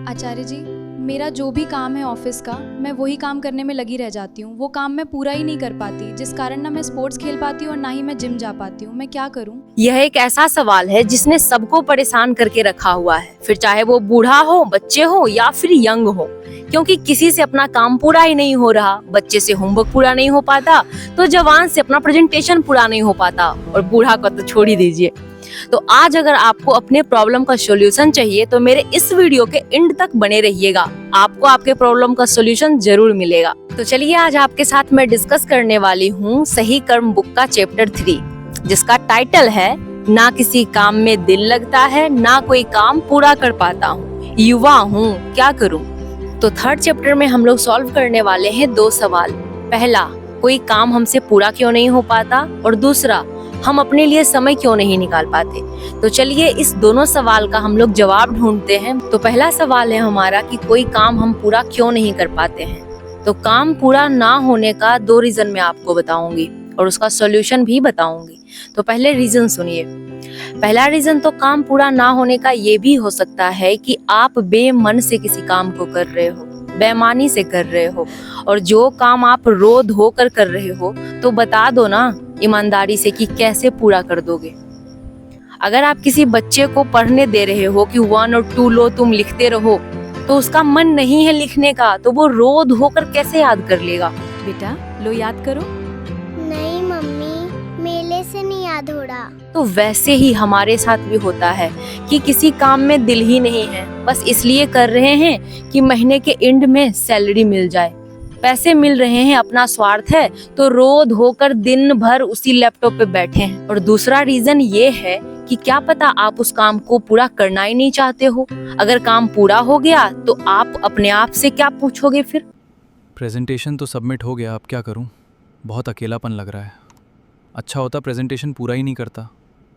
आचार्य जी, मेरा जो भी काम है ऑफिस का, मैं वही काम करने में लगी रह जाती हूँ। वो काम मैं पूरा ही नहीं कर पाती, जिस कारण ना मैं स्पोर्ट्स खेल पाती हूँ और ना ही मैं जिम जा पाती हूँ। मैं क्या करूँ? यह एक ऐसा सवाल है जिसने सबको परेशान करके रखा हुआ है, फिर चाहे वो बूढ़ा हो, बच्चे हो या फिर यंग हो, क्योंकि किसी से अपना काम पूरा ही नहीं हो रहा। बच्चे से होमवर्क पूरा नहीं हो पाता तो जवान से अपना प्रेजेंटेशन पूरा नहीं हो पाता, और बूढ़ा को तो छोड़ ही दीजिए। तो आज अगर आपको अपने प्रॉब्लम का सॉल्यूशन चाहिए तो मेरे इस वीडियो के एंड तक बने रहिएगा, आपको आपके प्रॉब्लम का सॉल्यूशन जरूर मिलेगा। तो चलिए आज आपके साथ मैं डिस्कस करने वाली हूँ सही कर्म बुक का चैप्टर 3, जिसका टाइटल है ना किसी काम में दिल लगता है, ना कोई काम पूरा कर पाता हूँ, युवा हूँ क्या करूँ। तो थर्ड चैप्टर में हम लोग सॉल्व करने वाले हैं 2 सवाल। पहला, कोई काम हमसे पूरा क्यों नहीं हो पाता, और दूसरा, हम अपने लिए समय क्यों नहीं निकाल पाते। तो चलिए इस दोनों सवाल का हम लोग जवाब ढूंढते हैं। तो पहला सवाल है हमारा कि कोई काम हम पूरा क्यों नहीं कर पाते हैं। तो काम पूरा ना होने का 2 रीजन मैं आपको बताऊंगी और उसका सॉल्यूशन भी बताऊंगी। तो पहले रीजन सुनिए। पहला रीजन तो काम पूरा ना होने का ये भी हो सकता है कि आप बेमन से किसी काम को कर रहे हो, बेईमानी से कर रहे हो, और जो काम आप रो धो कर रहे हो तो बता दो ना ईमानदारी से कि कैसे पूरा कर दोगे। अगर आप किसी बच्चे को पढ़ने दे रहे हो कि 1 और 2 लो तुम लिखते रहो, तो उसका मन नहीं है लिखने का, तो वो रो धो कर कैसे याद कर लेगा। बेटा लो याद करो। नहीं मम्मी, मेले से नहीं याद हो रहा। तो वैसे ही हमारे साथ भी होता है कि किसी काम में दिल ही नहीं है, बस इसलिए कर रहे हैं कि महीने के एंड में सैलरी मिल जाए, पैसे मिल रहे हैं, अपना स्वार्थ है, तो रो धोकर दिन भर उसी लैपटॉप पे बैठे हैं। और दूसरा रीजन ये है कि क्या पता आप उस काम को पूरा करना ही नहीं चाहते हो। अगर काम पूरा हो गया तो आप अपने आप से क्या पूछोगे फिर। प्रेजेंटेशन तो सबमिट हो गया, अब क्या करूं? बहुत अकेलापन लग रहा है। अच्छा होता प्रेजेंटेशन पूरा ही नहीं करता,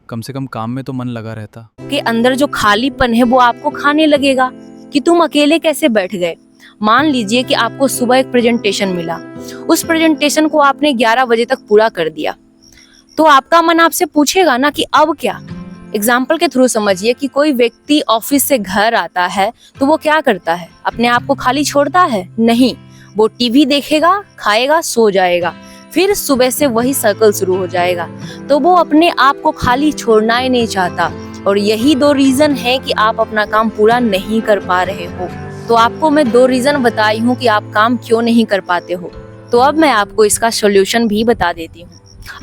कम से कम काम में तो मन लगा रहता। के अंदर जो खालीपन है वो आपको खाने लगेगा कि तुम अकेले कैसे बैठ गए। मान लीजिए कि आपको सुबह एक प्रेजेंटेशन मिला, उस प्रेजेंटेशन को आपने 11 बजे तक पूरा कर दिया, तो आपका मन आपसे पूछेगा ना कि अब क्या। एग्जाम्पल के थ्रू समझिए कि कोई व्यक्ति ऑफिस से घर आता है तो वो क्या करता है, अपने आप को खाली छोड़ता है? नहीं, वो टीवी देखेगा, खाएगा, सो जाएगा, फिर सुबह से वही सर्कल शुरू हो जाएगा। तो वो अपने आप को खाली छोड़ना ही नहीं चाहता, और यही 2 रीजन है कि आप अपना काम पूरा नहीं कर पा रहे हो। तो आपको मैं 2 रीजन बताई हूँ कि आप काम क्यों नहीं कर पाते हो। तो अब मैं आपको इसका सॉल्यूशन भी बता देती हूँ।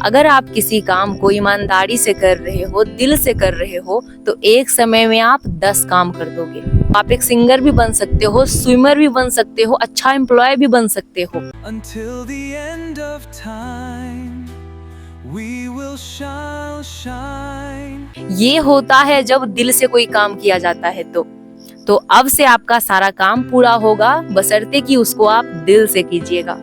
अगर आप किसी काम को ईमानदारी से कर रहे हो, दिल से कर रहे हो, तो एक समय में आप 10 काम कर दोगे। आप एक सिंगर भी बन सकते हो, स्विमर भी बन सकते हो, अच्छा एम्प्लॉय भी बन सकते हो। Until the end of time, we will shine. ये होता है जब दिल से कोई काम किया जाता है। तो अब से आपका सारा काम पूरा होगा, बशर्ते कि उसको आप दिल से कीजिएगा।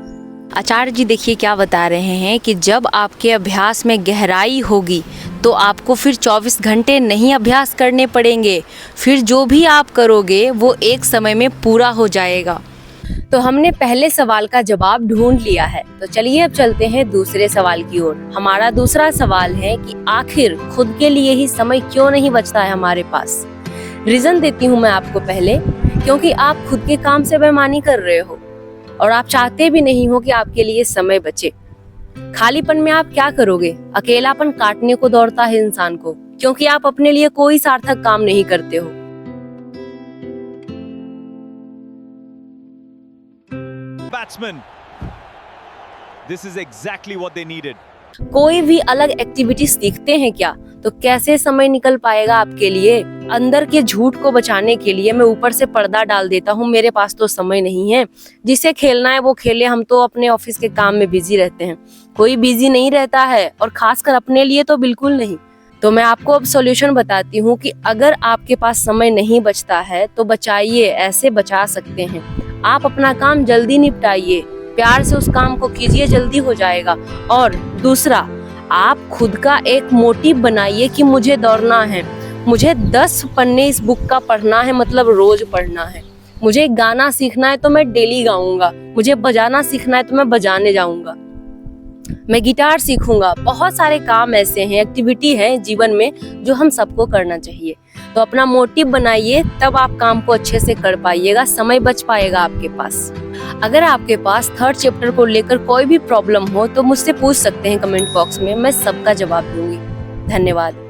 आचार्य जी देखिए क्या बता रहे हैं कि जब आपके अभ्यास में गहराई होगी तो आपको फिर 24 घंटे नहीं अभ्यास करने पड़ेंगे, फिर जो भी आप करोगे वो एक समय में पूरा हो जाएगा। तो हमने पहले सवाल का जवाब ढूंढ लिया है, तो चलिए अब चलते हैं दूसरे सवाल की ओर। हमारा दूसरा सवाल है कि आखिर खुद के लिए ही समय क्यों नहीं बचता है हमारे पास। रीजन देती हूँ मैं आपको पहले, क्योंकि आप खुद के काम से बेईमानी कर रहे हो और आप चाहते भी नहीं हो कि आपके लिए समय बचे। खालीपन में आप क्या करोगे? अकेलापन काटने को दौड़ता है इंसान को, क्योंकि आप अपने लिए कोई सार्थक काम नहीं करते हो। Batsmen, this is exactly what they needed. कोई भी अलग एक्टिविटी सीखते हैं क्या, तो कैसे समय निकल पाएगा आपके लिए। अंदर के झूठ को बचाने के लिए मैं ऊपर से पर्दा डाल देता हूँ, मेरे पास तो समय नहीं है, जिसे खेलना है वो खेले, हम तो अपने ऑफिस के काम में बिजी रहते हैं। कोई बिजी नहीं रहता है, और खासकर अपने लिए तो बिल्कुल नहीं। तो मैं आपको अब सॉल्यूशन बताती हूँ कि अगर आपके पास समय नहीं बचता है तो बचाइए, ऐसे बचा सकते हैं। आप अपना काम जल्दी निपटाइए, प्यार से उस काम को कीजिए, जल्दी हो जाएगा। और दूसरा, आप खुद का एक मोटिव बनाइए कि मुझे दौड़ना है, मुझे 10 पन्ने इस बुक का पढ़ना है, मतलब रोज पढ़ना है। मुझे गाना सीखना है तो मैं डेली गाऊंगा, मुझे बजाना सीखना है तो मैं बजाने जाऊंगा, मैं गिटार सीखूंगा। बहुत सारे काम ऐसे हैं, एक्टिविटी है जीवन में जो हम सबको करना चाहिए। तो अपना मोटिव बनाइए, तब आप काम को अच्छे से कर पाइएगा, समय बच पाएगा आपके पास। अगर आपके पास थर्ड चैप्टर को लेकर कोई भी प्रॉब्लम हो तो मुझसे पूछ सकते हैं कमेंट बॉक्स में, मैं सबका जवाब दूंगी। धन्यवाद।